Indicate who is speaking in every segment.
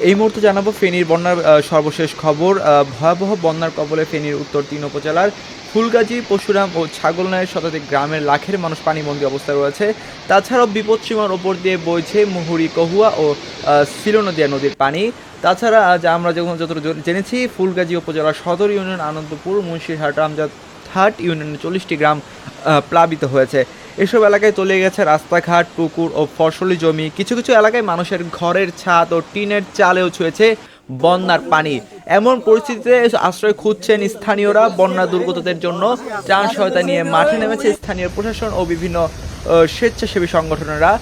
Speaker 1: এই মুহূর্তে জানাবো ফেনীর বন্যার সর্বশেষ খবর। ভয়াবহ বন্যার কবলে ফেনীর উত্তর ৩ উপজেলার ফুলগাজী, পশুরাম ও ছাগলনাইয়ের শতাধিক গ্রামের লাখের মানুষ পানিবন্দী অবস্থায় রয়েছে। তাছাড়াও বিপদসীমার ওপর দিয়ে বইছে মুহুরী, কহুয়া ও সিলোনদিয়া নদীর পানি। তাছাড়া আজ আমরা যতটুকু জেনেছি, ফুলগাজী উপজেলার সদর ইউনিয়ন, আনন্দপুর, মুন্সিরহাট, রামজাদহাট ইউনিয়নের 40টি গ্রাম প্লাবিত হয়েছে। এসব এলাকায় তলিয়ে গেছে রাস্তাঘাট, পুকুর ও ফসলি জমি। কিছু কিছু এলাকায় মানুষের ঘরের ছাদ ও টিনের চালেও ছুঁয়েছে বন্যার পানি। এমন পরিস্থিতিতে আশ্রয় খুঁজছেন স্থানীয়রা। বন্যা দুর্গতদের জন্য ত্রাণ সহায়তা নিয়ে মাঠে নেমেছে স্থানীয় প্রশাসন ও বিভিন্ন স্বেচ্ছাসেবী সংগঠনেরা।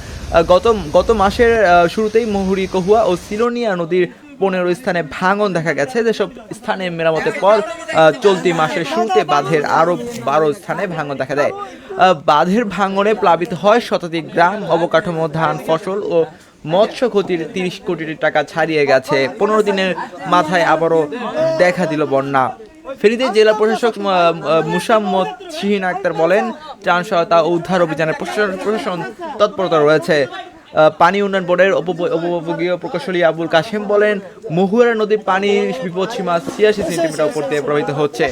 Speaker 1: গত গত মাসের শুরুতেই মুহুরী, কহুয়া ও সিলোনিয়া নদীর 15 স্থানে ভাঙন দেখা গেছে। যেসব স্থানে মেরামতের পর চলতি মাসের শুরুতে বাঁধের আরও 12 স্থানে ভাঙন দেখা দেয়। বাঁধের ভাঙনে প্লাবিত হয় শতাধিক গ্রাম, অবকাঠামো, ধান, ফসল ও মৎস্য ক্ষতির 30 কোটি টাকা ছাড়িয়ে গেছে। 15 দিনের মাথায় আবারও দেখা দিল বন্যা। ফেনীতে জেলা প্রশাসক মুসাম্মদ শিহিন আক্তার বলেন, ত্রাণ সহায়তা ও উদ্ধার অভিযানে প্রশাসন তৎপরতা রয়েছে। পানি উন্নয়ন বোর্ডের উপবিভাগীয় প্রকৌশলী আবুল কাশেম বলেন, মহুয়ারা নদীর পানির বিপদসীমা 86 সেন্টিমিটার উপর দিয়ে প্রবাহিত হচ্ছে।